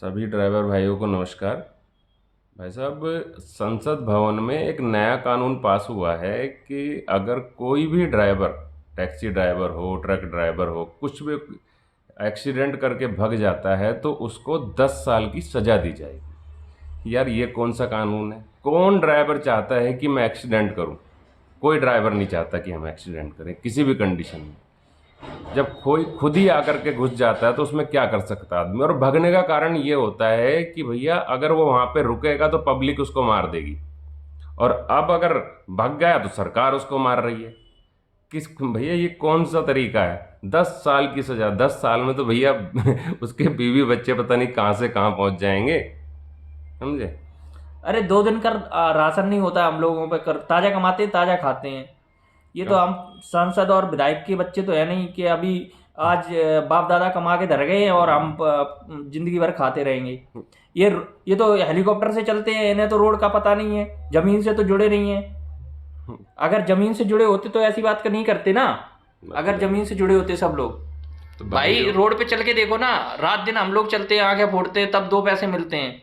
सभी ड्राइवर भाइयों को नमस्कार। भाई साहब, संसद भवन में एक नया कानून पास हुआ है कि अगर कोई भी ड्राइवर, टैक्सी ड्राइवर हो, ट्रक ड्राइवर हो, कुछ भी एक्सीडेंट करके भग जाता है तो उसको 10 साल की सज़ा दी जाएगी। यार, ये कौन सा कानून है? कौन ड्राइवर चाहता है कि मैं एक्सीडेंट करूं? कोई ड्राइवर नहीं चाहता कि हम एक्सीडेंट करें किसी भी कंडीशन में। जब कोई खुद ही आकर के घुस जाता है तो उसमें क्या कर सकता है आदमी? और भगने का कारण ये होता है कि भैया अगर वो वहां पे रुकेगा तो पब्लिक उसको मार देगी, और अब अगर भाग गया तो सरकार उसको मार रही है। किस भैया, ये कौन सा तरीका है? 10 साल की सजा! 10 साल में तो भैया उसके बीवी बच्चे पता नहीं कहाँ से कहाँ पहुंच जाएंगे। समझे? अरे 2 दिन का राशन नहीं होता हम लोगों पे ताजा कमाते हैं ताजा खाते हैं। ये तो अब हम सांसद और विधायक के बच्चे तो है नहीं कि अभी आज बाप दादा कमा के धर गए हैं और हम जिंदगी भर खाते रहेंगे। ये ये तो हेलीकॉप्टर से चलते हैं, इन्हें तो रोड का पता नहीं है, जमीन से तो जुड़े नहीं है। अगर जमीन से जुड़े होते तो ऐसी बात का नहीं करते ना। अगर मतलब जमीन से जुड़े होते सब लोग, तो भाई भाइयों, रोड पे चल के देखो ना, रात दिन हम लोग चलते हैं, आंखें फोड़ते हैं, तब 2 पैसे मिलते हैं।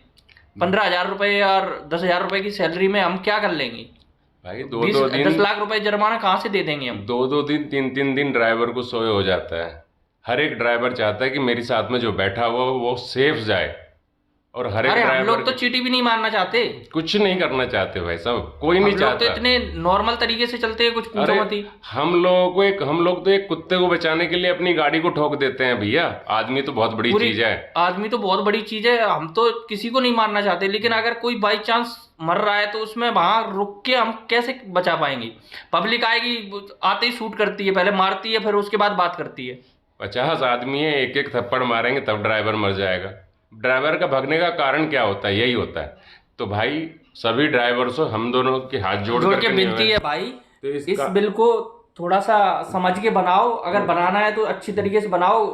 15,000 रुपये और 10,000 रुपये की सैलरी में हम क्या कर लेंगे? भाई दो बीस दो दिन 10 लाख रुपए जुर्माना कहाँ से दे देंगे हम? 2 2 दिन 3 3 दिन ड्राइवर को सोए हो जाता है। हर एक ड्राइवर चाहता है कि मेरे साथ में जो बैठा हुआ वो सेफ जाए, और हर एक अरे हम ड्राइवर लोग तो चीटी भी नहीं मारना चाहते। कुछ नहीं करना चाहते भाई साहब, कोई नहीं हम लोग तो चाहता। इतने नॉर्मल तरीके से चलते हैं, कुछ पूछो अरे, मत ही। हम लोग तो एक कुत्ते को बचाने के लिए अपनी गाड़ी को ठोक देते हैं भैया। आदमी तो बहुत बड़ी पूरी चीज है। आदमी तो बहुत बड़ी चीज है, हम तो किसी को नहीं मारना चाहते, लेकिन अगर कोई बाई चांस मर रहा है तो उसमें वहां रुक के हम कैसे बचा पाएंगे? पब्लिक आएगी, आते ही शूट करती है, पहले मारती है, फिर उसके बाद बात करती है। 50 आदमी है, एक एक थप्पड़ मारेंगे तब ड्राइवर मर जाएगा। ड्राइवर का भगने का कारण क्या होता है? यही होता है। तो भाई, सभी ड्राइवर से हम दोनों के हाथ जोड़ जोड़ के करके विनती है निवेदन। भाई, तो इस इसका बिल को थोड़ा सा समझ के बनाओ। अगर बनाना है तो अच्छी तरीके से बनाओ।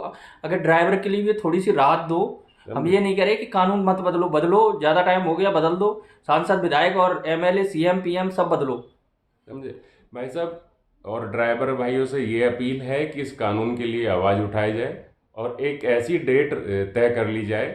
अगर ड्राइवर के लिए भी थोड़ी सी राहत दो। हम ये नहीं करें कि कानून मत बदलो, बदलो, ज़्यादा टाइम हो गया, बदल दो। सांसद विधायक और एमएलए सीएम पीएम सब बदलो। समझे भाई साहब? और ड्राइवर भाइयों से ये अपील है कि इस कानून के लिए आवाज़ उठाई जाए, और एक ऐसी डेट तय कर ली जाए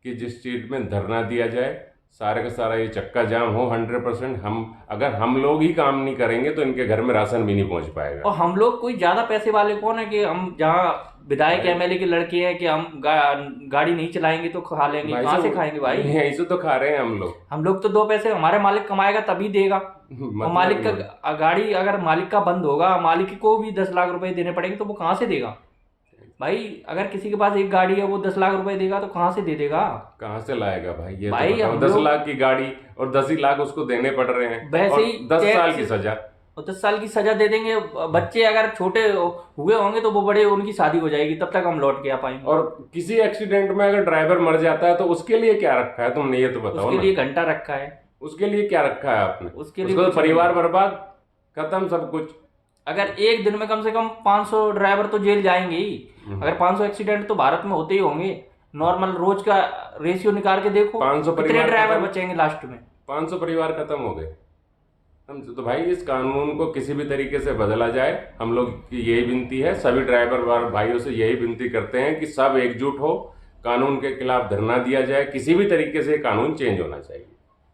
कि जिस चीज़ में धरना दिया जाए, सारे का सारा ये चक्का जाम हो 100%। अगर हम लोग ही काम नहीं करेंगे तो इनके घर में राशन भी नहीं पहुंच पाएगा। और हम लोग कोई ज़्यादा पैसे वाले कौन है कि हम जहाँ विधायक भाई एमएलए के लड़के हैं कि हम गाड़ी नहीं चलाएंगे तो खा लेंगे? भाई कहाँ से साहब, खाएंगे भाई? यहीं से तो खा रहे हैं हम लोग। हम लोग तो 2 पैसे हमारे मालिक कमाएगा तभी देगा। और मालिक मतलब का गाड़ी अगर मालिक का बंद होगा, मालिक को भी 10 लाख रुपए देने पड़ेंगे, तो वो कहाँ से देगा भाई? अगर किसी के पास एक गाड़ी है, वो 10 लाख रुपए देगा तो कहाँ से दे देगा? कहाँ से लाएगा भाई? ये तो भाई बताओ, हम 10 लाख लोग की गाड़ी और 10 ही लाख उसको देने पड़ रहे हैं, वैसे और ही 10 साल की टैक्स सजा। और 10 साल की सजा दे देंगे। बच्चे अगर छोटे हुए होंगे तो वो बड़े, उनकी शादी हो जाएगी, तब तक हम लौट के आ पाएंगे। और किसी एक्सीडेंट में अगर ड्राइवर मर जाता है तो उसके लिए क्या रखा है तुमने? ये तो बताओ उसके ना। लिए घंटा रखा है। उसके लिए क्या रखा है आपने? उसके लिए उसको तो कुछ नहीं परिवार है। बर्बाद, खत्म सब कुछ। अगर एक दिन में कम से कम 500 ड्राइवर तो जेल जाएंगे ही। अगर 500 एक्सीडेंट तो भारत में होते ही होंगे, नॉर्मल रोज का रेशियो निकाल के देखो 500 कितने परिवार ड्राइवर खत्म। बचेंगे लास्ट में। 500 परिवार खत्म हो गए। समझे? तो भाई, इस कानून को किसी भी तरीके से बदला जाए। हम लोग की यही विनती है, सभी ड्राइवर भाइयों से यही विनती करते हैं कि सब एकजुट हो, कानून के खिलाफ धरना दिया जाए। किसी भी तरीके से कानून चेंज होना चाहिए।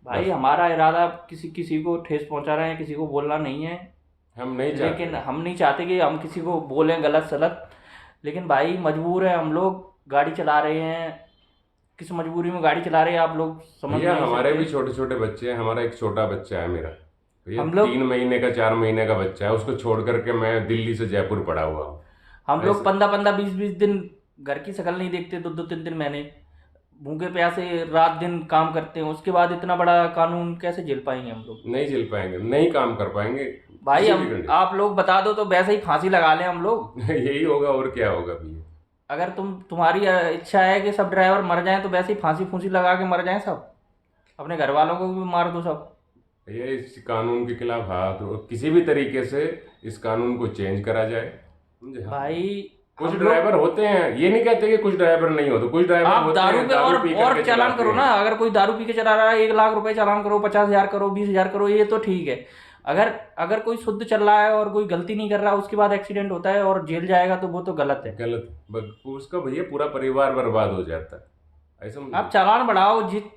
भाई बस, हमारा इरादा किसी किसी को ठेस पहुंचा रहे हैं, किसी को बोलना नहीं है। हम नहीं लेकिन चाहते। हम नहीं चाहते कि हम किसी को बोलें गलत सलत। लेकिन भाई मजबूर है, हम लोग गाड़ी चला रहे हैं। किस मजबूरी में गाड़ी चला रहे हैं आप लोग समझ भैया, नहीं हमारे भी सकते। छोटे छोटे बच्चे हैं। हमारा एक छोटा बच्चा है मेरा भैया, हम लोग 3 महीने का 4 महीने का बच्चा है। उसको छोड़ करके मैं दिल्ली से जयपुर पड़ा हुआ हूँ। हम लोग ऐसे 15 15 20 20 दिन घर की शक्ल नहीं देखते, 2 2 3 3 महीने भूखे प्यासे रात दिन काम करते हैं। उसके बाद इतना बड़ा कानून कैसे झेल पाएंगे हम लोग? नहीं झेल पाएंगे, नहीं काम कर पाएंगे भाई किसी भी हम कंडीशन। आप लोग बता दो तो वैसे ही फांसी लगा लें हम लोग। यही होगा, और क्या होगा भैया? अगर तुम्हारी इच्छा है कि सब ड्राइवर मर जाएं तो वैसे ही फांसी फूंसी लगा के मर जाएं सब। अपने घर वालों को भी मार दो सब। भैया, इस कानून के खिलाफ हाथ, और किसी भी तरीके से इस कानून को चेंज करा जाए। समझे? हाँ, भाई कुछ हम ड्राइवर लोग, होते हैं, ये नहीं कहते कि कुछ ड्राइवर नहीं होते। कुछ ड्राइवर आप होते दारू हैं पे दारू पी और करके चालान चलाते करो ना। हैं। अगर कोई दारू पी के चला रहा है, 1 लाख रुपए चालान करो, 50,000 करो, 20,000 करो, ये तो ठीक है। अगर अगर कोई शुद्ध चल रहा है और कोई गलती नहीं कर रहा, उसके बाद एक्सीडेंट होता है और जेल जाएगा, तो वो तो गलत है। गलत। उसका भैया पूरा परिवार बर्बाद हो जाता है। ऐसा आप चालान बढ़ाओ, जित